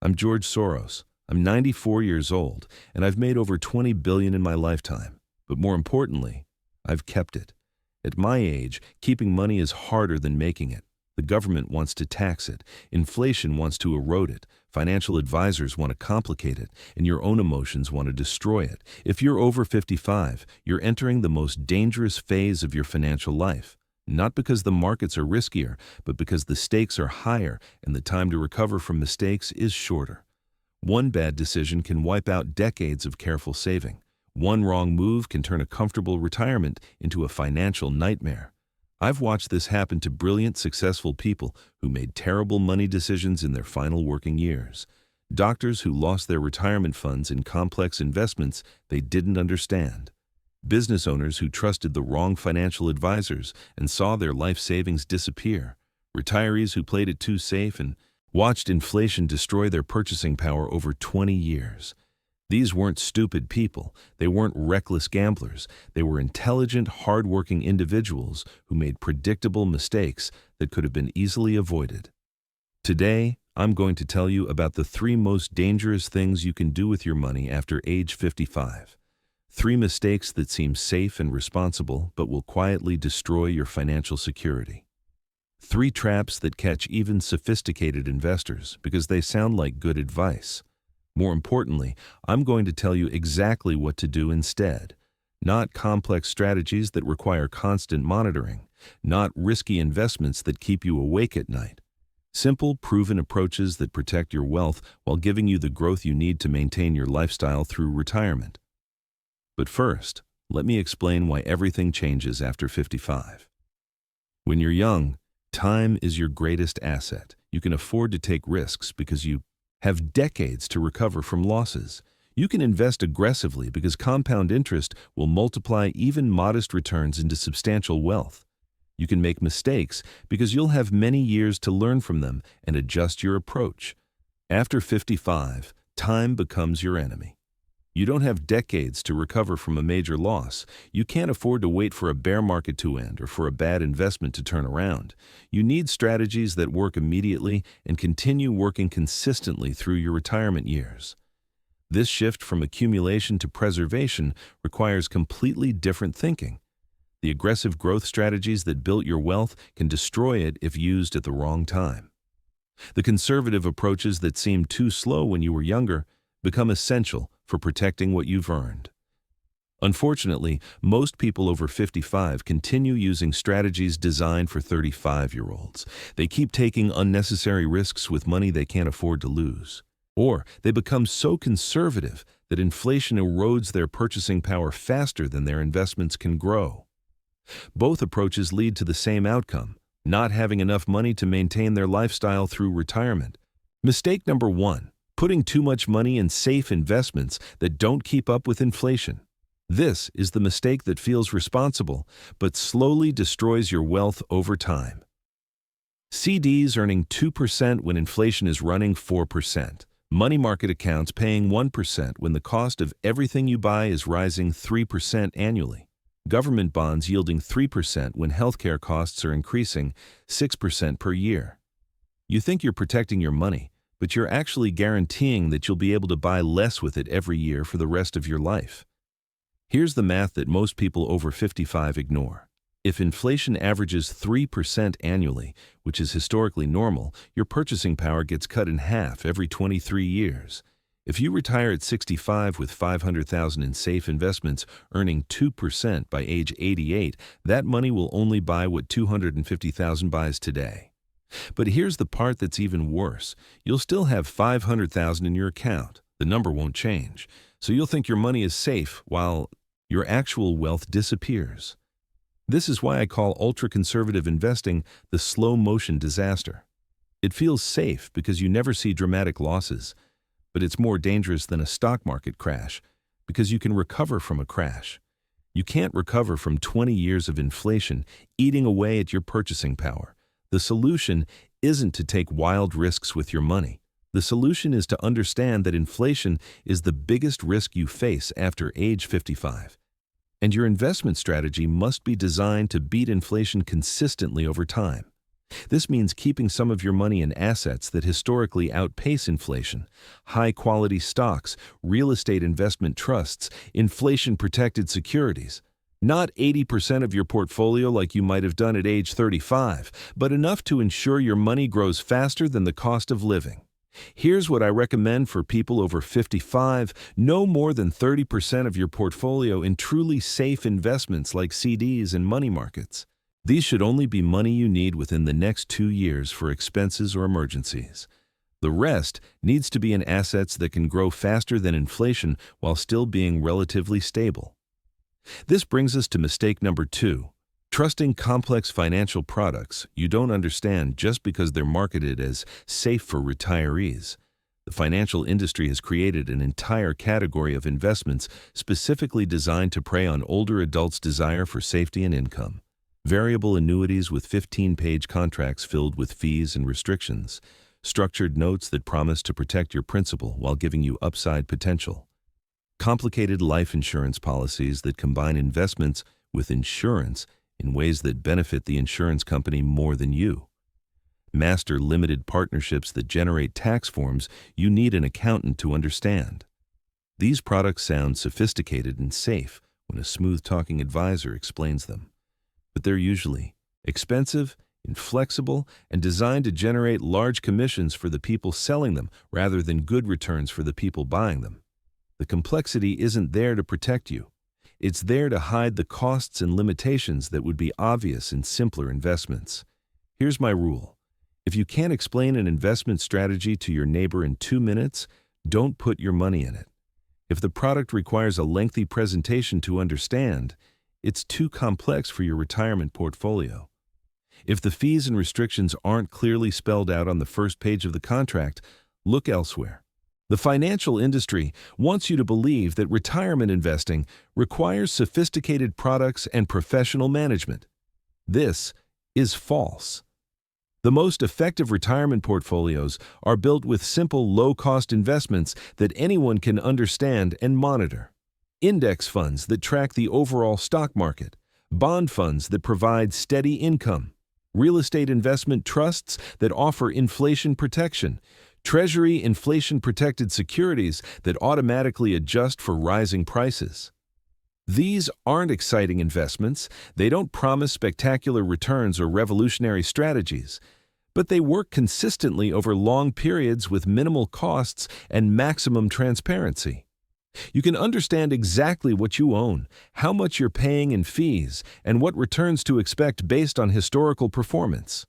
I'm George Soros. I'm 94 years old, and I've made over 20 billion in my lifetime. But more importantly, I've kept it. At my age, keeping money is harder than making it. The government wants to tax it. Inflation wants to erode it. Financial advisors want to complicate it, and your own emotions want to destroy it. If you're over 55, you're entering the most dangerous phase of your financial life. Not because the markets are riskier, but because the stakes are higher and the time to recover from mistakes is shorter. One bad decision can wipe out decades of careful saving. One wrong move can turn a comfortable retirement into a financial nightmare. I've watched this happen to brilliant, successful people who made terrible money decisions in their final working years. Doctors who lost their retirement funds in complex investments they didn't understand. Business owners who trusted the wrong financial advisors and saw their life savings disappear. Retirees who played it too safe and watched inflation destroy their purchasing power over 20 years. These weren't stupid people. They weren't reckless gamblers. They were intelligent, hard-working individuals who made predictable mistakes that could have been easily avoided. Today, I'm going to tell you about the 3 most dangerous things you can do with your money after age 55. 3 mistakes that seem safe and responsible but will quietly destroy your financial security. 3 traps that catch even sophisticated investors because they sound like good advice. More importantly, I'm going to tell you exactly what to do instead. Not complex strategies that require constant monitoring. Not risky investments that keep you awake at night. Simple, proven approaches that protect your wealth while giving you the growth you need to maintain your lifestyle through retirement. But first, let me explain why everything changes after 55. When you're young, time is your greatest asset. You can afford to take risks because you have decades to recover from losses. You can invest aggressively because compound interest will multiply even modest returns into substantial wealth. You can make mistakes because you'll have many years to learn from them and adjust your approach. After 55, time becomes your enemy. You don't have decades to recover from a major loss. You can't afford to wait for a bear market to end or for a bad investment to turn around. You need strategies that work immediately and continue working consistently through your retirement years. This shift from accumulation to preservation requires completely different thinking. The aggressive growth strategies that built your wealth can destroy it if used at the wrong time. The conservative approaches that seemed too slow when you were younger become essential for protecting what you've earned. Unfortunately, most people over 55 continue using strategies designed for 35-year-olds. They keep taking unnecessary risks with money they can't afford to lose. Or they become so conservative that inflation erodes their purchasing power faster than their investments can grow. Both approaches lead to the same outcome, not having enough money to maintain their lifestyle through retirement. Mistake number 1. Putting too much money in safe investments that don't keep up with inflation. This is the mistake that feels responsible, but slowly destroys your wealth over time. CDs earning 2% when inflation is running 4%. Money market accounts paying 1% when the cost of everything you buy is rising 3% annually. Government bonds yielding 3% when healthcare costs are increasing 6% per year. You think you're protecting your money, but you're actually guaranteeing that you'll be able to buy less with it every year for the rest of your life. Here's the math that most people over 55 ignore. If inflation averages 3% annually, which is historically normal, your purchasing power gets cut in half every 23 years. If you retire at 65 with $500,000 in safe investments earning 2% by age 88, that money will only buy what $250,000 buys today. But here's the part that's even worse. You'll still have $500,000 in your account. The number won't change. So you'll think your money is safe while your actual wealth disappears. This is why I call ultra-conservative investing the slow-motion disaster. It feels safe because you never see dramatic losses, but it's more dangerous than a stock market crash because you can recover from a crash. You can't recover from 20 years of inflation eating away at your purchasing power. The solution isn't to take wild risks with your money. The solution is to understand that inflation is the biggest risk you face after age 55. And your investment strategy must be designed to beat inflation consistently over time. This means keeping some of your money in assets that historically outpace inflation, high-quality stocks, real estate investment trusts, inflation-protected securities. Not 80% of your portfolio like you might have done at age 35, but enough to ensure your money grows faster than the cost of living. Here's what I recommend for people over 55: no more than 30% of your portfolio in truly safe investments like CDs and money markets. These should only be money you need within the next 2 years for expenses or emergencies. The rest needs to be in assets that can grow faster than inflation while still being relatively stable. This brings us to mistake number 2. Trusting complex financial products you don't understand just because they're marketed as safe for retirees. The financial industry has created an entire category of investments specifically designed to prey on older adults' desire for safety and income. Variable annuities with 15-page contracts filled with fees and restrictions, structured notes that promise to protect your principal while giving you upside potential, complicated life insurance policies that combine investments with insurance in ways that benefit the insurance company more than you, master limited partnerships that generate tax forms you need an accountant to understand. These products sound sophisticated and safe when a smooth-talking advisor explains them, but they're usually expensive, inflexible, and designed to generate large commissions for the people selling them rather than good returns for the people buying them. The complexity isn't there to protect you. It's there to hide the costs and limitations that would be obvious in simpler investments. Here's my rule. If you can't explain an investment strategy to your neighbor in 2 minutes, don't put your money in it. If the product requires a lengthy presentation to understand, it's too complex for your retirement portfolio. If the fees and restrictions aren't clearly spelled out on the first page of the contract, look elsewhere. The financial industry wants you to believe that retirement investing requires sophisticated products and professional management. This is false. The most effective retirement portfolios are built with simple, low-cost investments that anyone can understand and monitor. Index funds that track the overall stock market, bond funds that provide steady income, real estate investment trusts that offer inflation protection, Treasury inflation-protected securities that automatically adjust for rising prices. These aren't exciting investments. They don't promise spectacular returns or revolutionary strategies, but they work consistently over long periods with minimal costs and maximum transparency. You can understand exactly what you own, how much you're paying in fees, and what returns to expect based on historical performance.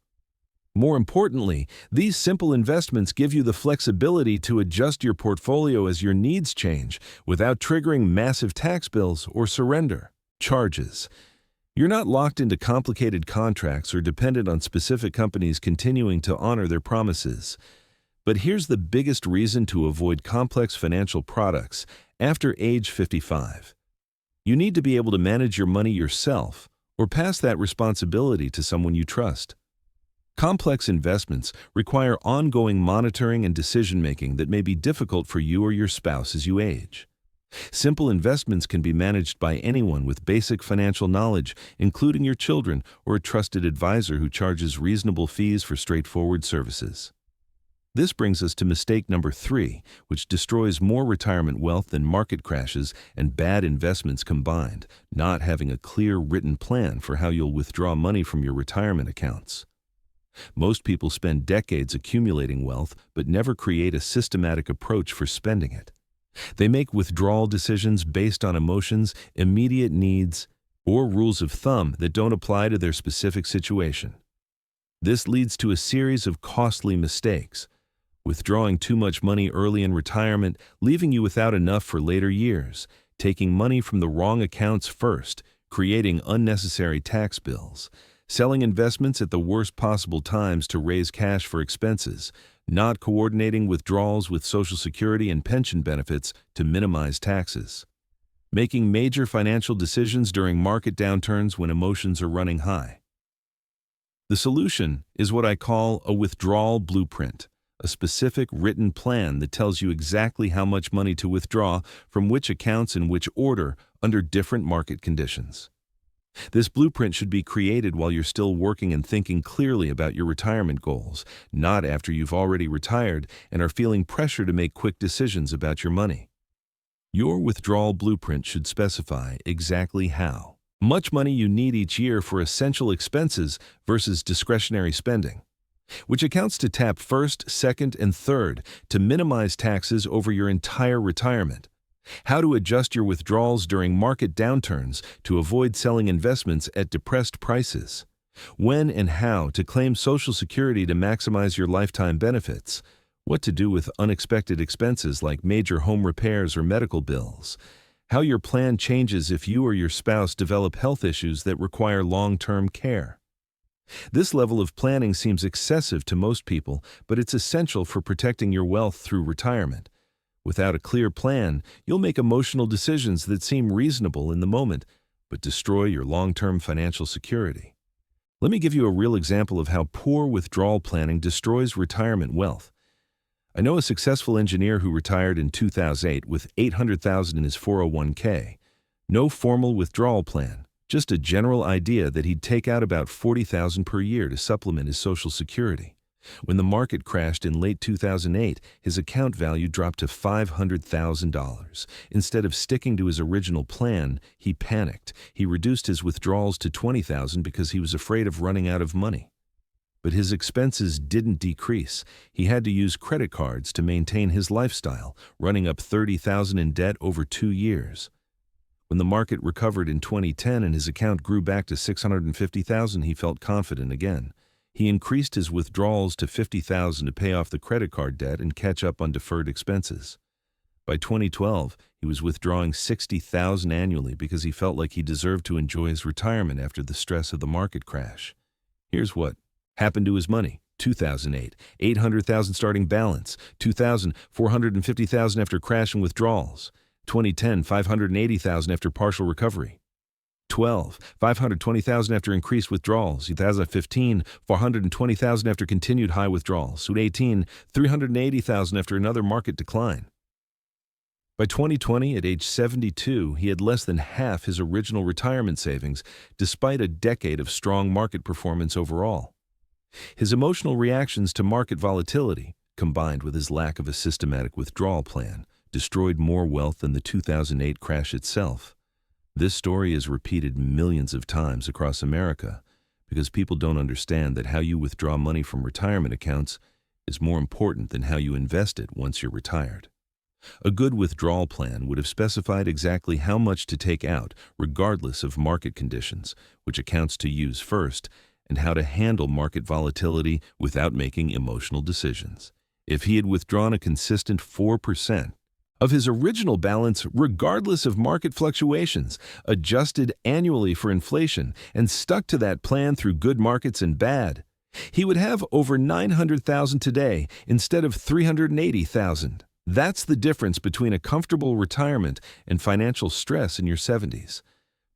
More importantly, these simple investments give you the flexibility to adjust your portfolio as your needs change without triggering massive tax bills or surrender charges. You're not locked into complicated contracts or dependent on specific companies continuing to honor their promises. But here's the biggest reason to avoid complex financial products after age 55. You need to be able to manage your money yourself or pass that responsibility to someone you trust. Complex investments require ongoing monitoring and decision-making that may be difficult for you or your spouse as you age. Simple investments can be managed by anyone with basic financial knowledge, including your children or a trusted advisor who charges reasonable fees for straightforward services. This brings us to mistake number 3, which destroys more retirement wealth than market crashes and bad investments combined: not having a clear written plan for how you'll withdraw money from your retirement accounts. Most people spend decades accumulating wealth but never create a systematic approach for spending it. They make withdrawal decisions based on emotions, immediate needs, or rules of thumb that don't apply to their specific situation. This leads to a series of costly mistakes: withdrawing too much money early in retirement, leaving you without enough for later years, taking money from the wrong accounts first, creating unnecessary tax bills, selling investments at the worst possible times to raise cash for expenses, not coordinating withdrawals with Social Security and pension benefits to minimize taxes, making major financial decisions during market downturns when emotions are running high. The solution is what I call a withdrawal blueprint, a specific written plan that tells you exactly how much money to withdraw from which accounts in which order under different market conditions. This blueprint should be created while you're still working and thinking clearly about your retirement goals, not after you've already retired and are feeling pressure to make quick decisions about your money. Your withdrawal blueprint should specify exactly how much money you need each year for essential expenses versus discretionary spending, which accounts to tap first, second, and third to minimize taxes over your entire retirement, how to adjust your withdrawals during market downturns to avoid selling investments at depressed prices, when and how to claim Social Security to maximize your lifetime benefits, what to do with unexpected expenses like major home repairs or medical bills, how your plan changes if you or your spouse develop health issues that require long-term care. This level of planning seems excessive to most people, but it's essential for protecting your wealth through retirement. Without a clear plan, you'll make emotional decisions that seem reasonable in the moment, but destroy your long-term financial security. Let me give you a real example of how poor withdrawal planning destroys retirement wealth. I know a successful engineer who retired in 2008 with $800,000 in his 401k. No formal withdrawal plan, just a general idea that he'd take out about $40,000 per year to supplement his Social Security. When the market crashed in late 2008, his account value dropped to $500,000. Instead of sticking to his original plan, he panicked. He reduced his withdrawals to $20,000 because he was afraid of running out of money. But his expenses didn't decrease. He had to use credit cards to maintain his lifestyle, running up $30,000 in debt over 2 years. When the market recovered in 2010 and his account grew back to $650,000, he felt confident again. He increased his withdrawals to $50,000 to pay off the credit card debt and catch up on deferred expenses. By 2012, he was withdrawing $60,000 annually because he felt like he deserved to enjoy his retirement after the stress of the market crash. Here's what happened to his money. 2008, $800,000 starting balance. 2000, $450,000 after crash and withdrawals. 2010, $580,000 after partial recovery. 12, $520,000 after increased withdrawals. 2015, $420,000 after continued high withdrawals. 2018, $380,000 after another market decline. By 2020, at age 72, he had less than half his original retirement savings, despite a decade of strong market performance overall. His emotional reactions to market volatility, combined with his lack of a systematic withdrawal plan, destroyed more wealth than the 2008 crash itself. This story is repeated millions of times across America because people don't understand that how you withdraw money from retirement accounts is more important than how you invest it once you're retired. A good withdrawal plan would have specified exactly how much to take out, regardless of market conditions, which accounts to use first, and how to handle market volatility without making emotional decisions. If he had withdrawn a consistent 4% of his original balance, regardless of market fluctuations, adjusted annually for inflation, and stuck to that plan through good markets and bad, he would have over $900,000 today instead of $380,000. That's the difference between a comfortable retirement and financial stress in your 70s.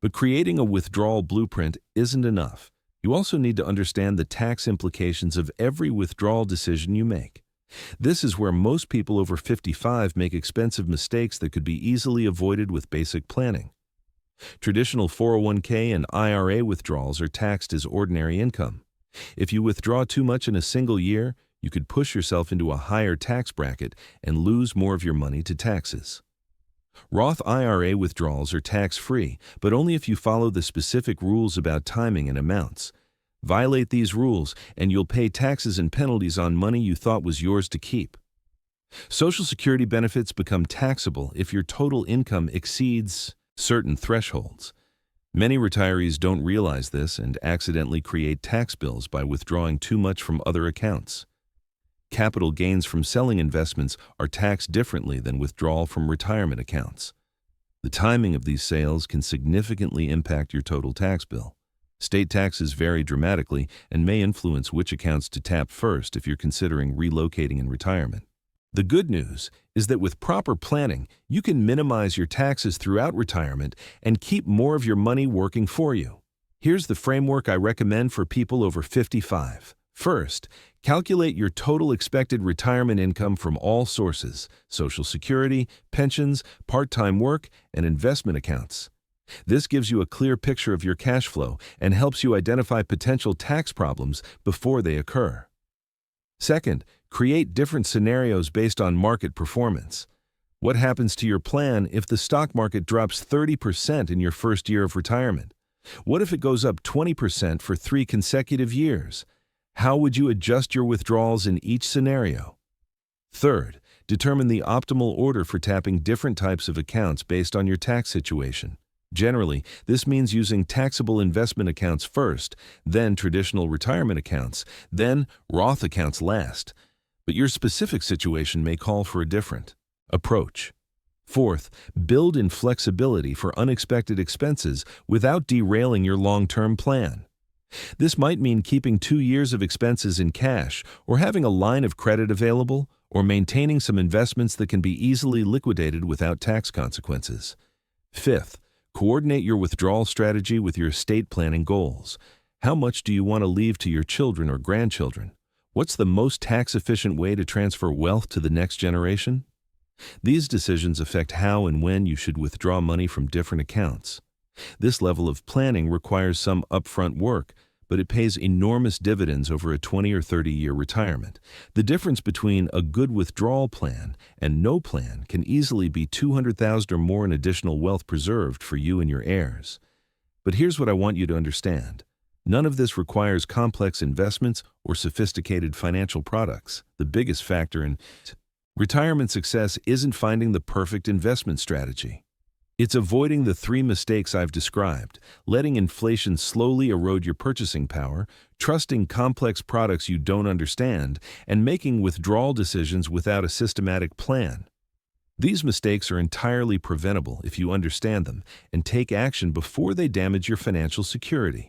But creating a withdrawal blueprint isn't enough. You also need to understand the tax implications of every withdrawal decision you make. This is where most people over 55 make expensive mistakes that could be easily avoided with basic planning. Traditional 401k and IRA withdrawals are taxed as ordinary income. If you withdraw too much in a single year, you could push yourself into a higher tax bracket and lose more of your money to taxes. Roth IRA withdrawals are tax-free, but only if you follow the specific rules about timing and amounts. Violate these rules, and you'll pay taxes and penalties on money you thought was yours to keep. Social Security benefits become taxable if your total income exceeds certain thresholds. Many retirees don't realize this and accidentally create tax bills by withdrawing too much from other accounts. Capital gains from selling investments are taxed differently than withdrawal from retirement accounts. The timing of these sales can significantly impact your total tax bill. State taxes vary dramatically and may influence which accounts to tap first if you're considering relocating in retirement. The good news is that with proper planning, you can minimize your taxes throughout retirement and keep more of your money working for you. Here's the framework I recommend for people over 55. First, calculate your total expected retirement income from all sources: Social Security, pensions, part-time work, and investment accounts. This gives you a clear picture of your cash flow and helps you identify potential tax problems before they occur. Second, create different scenarios based on market performance. What happens to your plan if the stock market drops 30% in your first year of retirement? What if it goes up 20% for 3 consecutive years? How would you adjust your withdrawals in each scenario? Third, determine the optimal order for tapping different types of accounts based on your tax situation. Generally, this means using taxable investment accounts first, then traditional retirement accounts, then Roth accounts last. But your specific situation may call for a different approach. Fourth, build in flexibility for unexpected expenses without derailing your long-term plan. This might mean keeping 2 years of expenses in cash, or having a line of credit available, or maintaining some investments that can be easily liquidated without tax consequences. Fifth, coordinate your withdrawal strategy with your estate planning goals. How much do you want to leave to your children or grandchildren? What's the most tax-efficient way to transfer wealth to the next generation? These decisions affect how and when you should withdraw money from different accounts. This level of planning requires some upfront work, but it pays enormous dividends over a 20 or 30-year retirement. The difference between a good withdrawal plan and no plan can easily be $200,000 or more in additional wealth preserved for you and your heirs. But here's what I want you to understand. None of this requires complex investments or sophisticated financial products. The biggest factor in retirement success isn't finding the perfect investment strategy. It's avoiding the 3 mistakes I've described: letting inflation slowly erode your purchasing power, trusting complex products you don't understand, and making withdrawal decisions without a systematic plan. These mistakes are entirely preventable if you understand them and take action before they damage your financial security.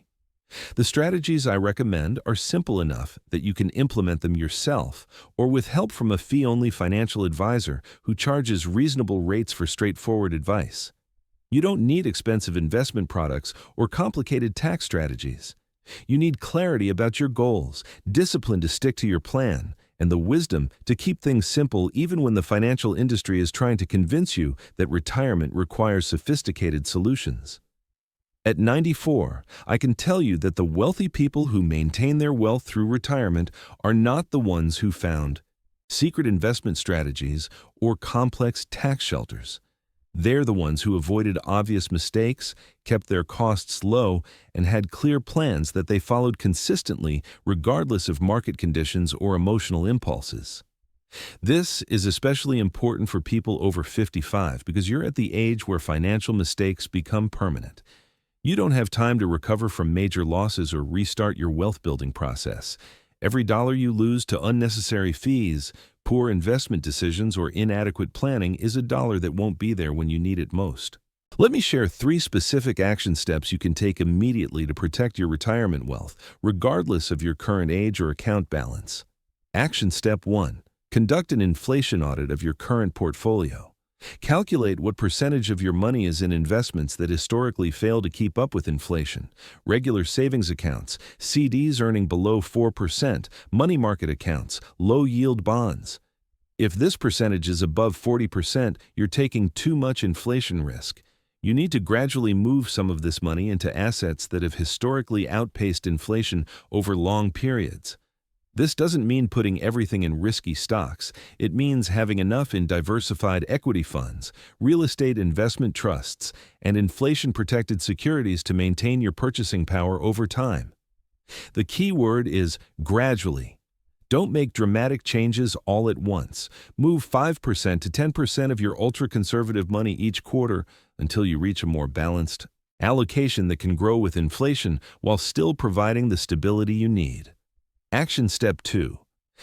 The strategies I recommend are simple enough that you can implement them yourself or with help from a fee-only financial advisor who charges reasonable rates for straightforward advice. You don't need expensive investment products or complicated tax strategies. You need clarity about your goals, discipline to stick to your plan, and the wisdom to keep things simple even when the financial industry is trying to convince you that retirement requires sophisticated solutions. At 94, I can tell you that the wealthy people who maintain their wealth through retirement are not the ones who found secret investment strategies or complex tax shelters. They're the ones who avoided obvious mistakes, kept their costs low, and had clear plans that they followed consistently regardless of market conditions or emotional impulses. This is especially important for people over 55 because you're at the age where financial mistakes become permanent. You don't have time to recover from major losses or restart your wealth-building process. Every dollar you lose to unnecessary fees, poor investment decisions, or inadequate planning is a dollar that won't be there when you need it most. Let me share 3 specific action steps you can take immediately to protect your retirement wealth, regardless of your current age or account balance. Action Step 1. Conduct an inflation audit of your current portfolio. Calculate what percentage of your money is in investments that historically fail to keep up with inflation: regular savings accounts, CDs earning below 4%, money market accounts, low-yield bonds. If this percentage is above 40%, you're taking too much inflation risk. You need to gradually move some of this money into assets that have historically outpaced inflation over long periods. This doesn't mean putting everything in risky stocks. It means having enough in diversified equity funds, real estate investment trusts, and inflation-protected securities to maintain your purchasing power over time. The key word is gradually. Don't make dramatic changes all at once. Move 5% to 10% of your ultra-conservative money each quarter until you reach a more balanced allocation that can grow with inflation while still providing the stability you need. Action Step 2.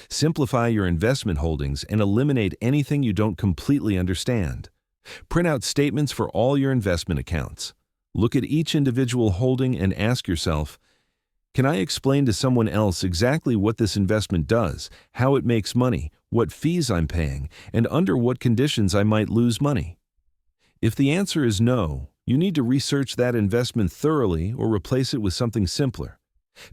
Simplify your investment holdings and eliminate anything you don't completely understand. Print out statements for all your investment accounts. Look at each individual holding and ask yourself, can I explain to someone else exactly what this investment does, how it makes money, what fees I'm paying, and under what conditions I might lose money? If the answer is no, you need to research that investment thoroughly or replace it with something simpler.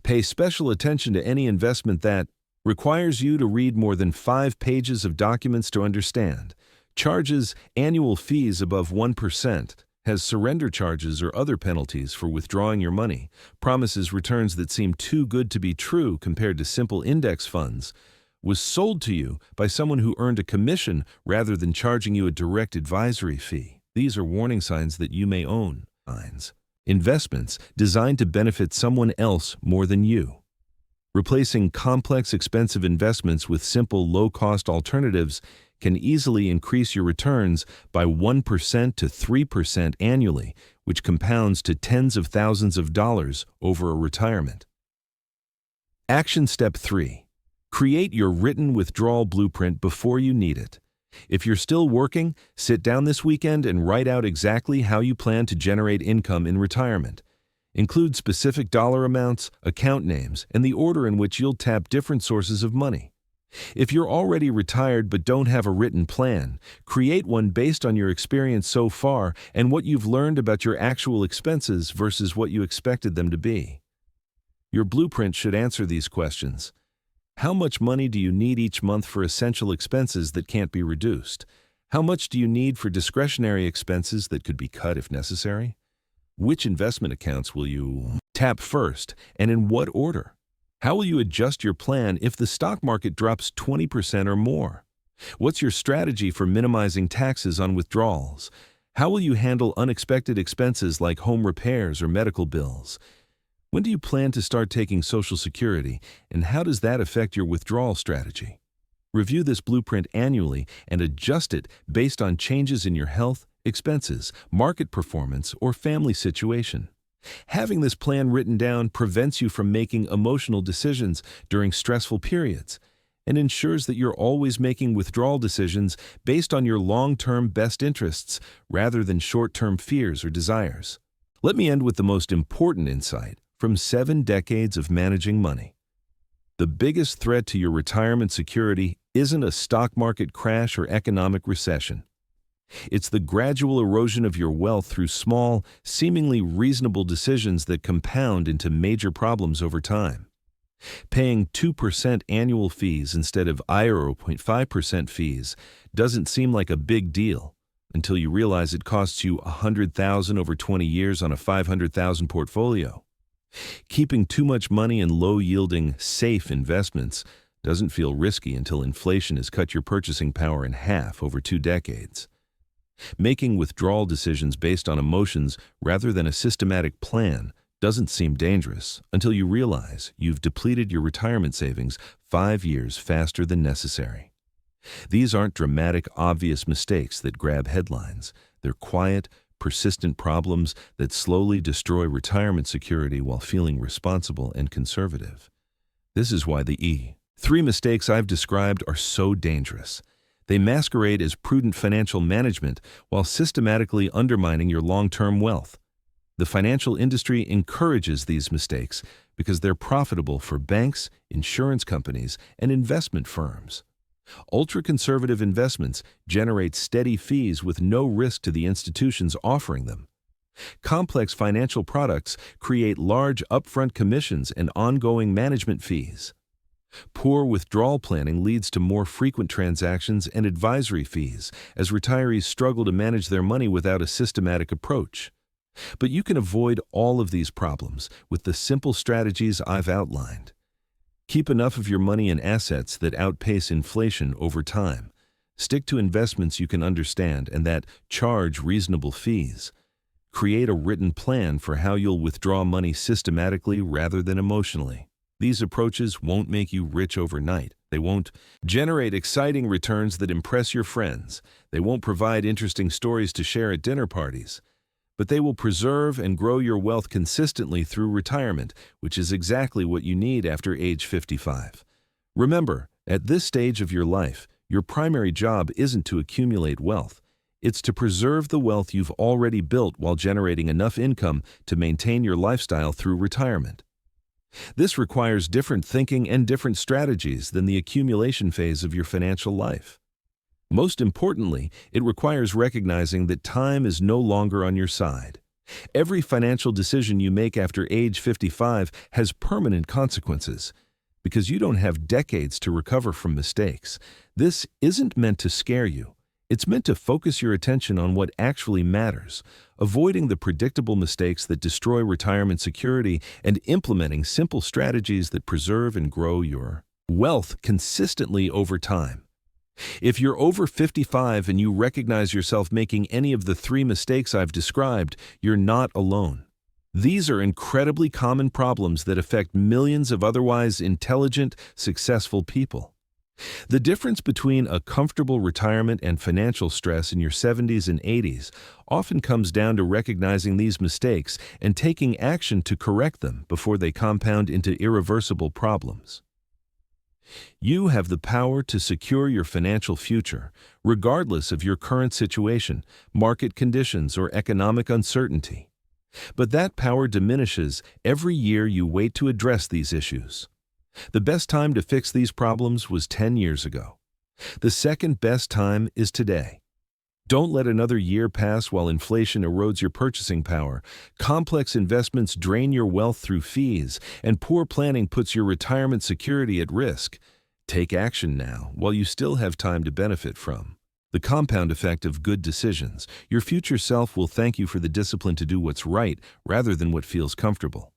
Pay special attention to any investment that requires you to read more than 5 pages of documents to understand, charges annual fees above 1%, has surrender charges or other penalties for withdrawing your money, promises returns that seem too good to be true compared to simple index funds, was sold to you by someone who earned a commission rather than charging you a direct advisory fee. These are warning signs that you may own investments designed to benefit someone else more than you. Replacing complex, expensive investments with simple, low-cost alternatives can easily increase your returns by 1% to 3% annually, which compounds to tens of thousands of dollars over a retirement. Action Step 3. Create your written withdrawal blueprint before you need it. If you're still working, sit down this weekend and write out exactly how you plan to generate income in retirement. Include specific dollar amounts, account names, and the order in which you'll tap different sources of money. If you're already retired but don't have a written plan, create one based on your experience so far and what you've learned about your actual expenses versus what you expected them to be. Your blueprint should answer these questions. How much money do you need each month for essential expenses that can't be reduced? How much do you need for discretionary expenses that could be cut if necessary? Which investment accounts will you tap first, and in what order? How will you adjust your plan if the stock market drops 20% or more? What's your strategy for minimizing taxes on withdrawals? How will you handle unexpected expenses like home repairs or medical bills? When do you plan to start taking Social Security, and how does that affect your withdrawal strategy? Review this blueprint annually and adjust it based on changes in your health, expenses, market performance, or family situation. Having this plan written down prevents you from making emotional decisions during stressful periods and ensures that you're always making withdrawal decisions based on your long-term best interests rather than short-term fears or desires. Let me end with the most important insight from 7 decades of managing money. The biggest threat to your retirement security isn't a stock market crash or economic recession. It's the gradual erosion of your wealth through small, seemingly reasonable decisions that compound into major problems over time. Paying 2% annual fees instead of 0.5% fees doesn't seem like a big deal until you realize it costs you $100,000 over 20 years on a $500,000 portfolio. Keeping too much money in low-yielding, safe investments doesn't feel risky until inflation has cut your purchasing power in half over 2 decades. Making withdrawal decisions based on emotions rather than a systematic plan doesn't seem dangerous until you realize you've depleted your retirement savings 5 years faster than necessary. These aren't dramatic, obvious mistakes that grab headlines. They're quiet, persistent problems that slowly destroy retirement security while feeling responsible and conservative. This is why the 3 mistakes I've described are so dangerous. They masquerade as prudent financial management while systematically undermining your long-term wealth. The financial industry encourages these mistakes because they're profitable for banks, insurance companies, and investment firms. Ultra-conservative investments generate steady fees with no risk to the institutions offering them. Complex financial products create large upfront commissions and ongoing management fees. Poor withdrawal planning leads to more frequent transactions and advisory fees as retirees struggle to manage their money without a systematic approach. But you can avoid all of these problems with the simple strategies I've outlined. Keep enough of your money in assets that outpace inflation over time. Stick to investments you can understand and that charge reasonable fees. Create a written plan for how you'll withdraw money systematically rather than emotionally. These approaches won't make you rich overnight. They won't generate exciting returns that impress your friends. They won't provide interesting stories to share at dinner parties. But they will preserve and grow your wealth consistently through retirement, which is exactly what you need after age 55. Remember, at this stage of your life, your primary job isn't to accumulate wealth. It's to preserve the wealth you've already built while generating enough income to maintain your lifestyle through retirement. This requires different thinking and different strategies than the accumulation phase of your financial life. Most importantly, it requires recognizing that time is no longer on your side. Every financial decision you make after age 55 has permanent consequences because you don't have decades to recover from mistakes. This isn't meant to scare you. It's meant to focus your attention on what actually matters, avoiding the predictable mistakes that destroy retirement security and implementing simple strategies that preserve and grow your wealth consistently over time. If you're over 55 and you recognize yourself making any of the 3 mistakes I've described, you're not alone. These are incredibly common problems that affect millions of otherwise intelligent, successful people. The difference between a comfortable retirement and financial stress in your 70s and 80s often comes down to recognizing these mistakes and taking action to correct them before they compound into irreversible problems. You have the power to secure your financial future, regardless of your current situation, market conditions, or economic uncertainty. But that power diminishes every year you wait to address these issues. The best time to fix these problems was 10 years ago. The second best time is today. Don't let another year pass while inflation erodes your purchasing power, complex investments drain your wealth through fees, and poor planning puts your retirement security at risk. Take action now while you still have time to benefit from the compound effect of good decisions. Your future self will thank you for the discipline to do what's right rather than what feels comfortable.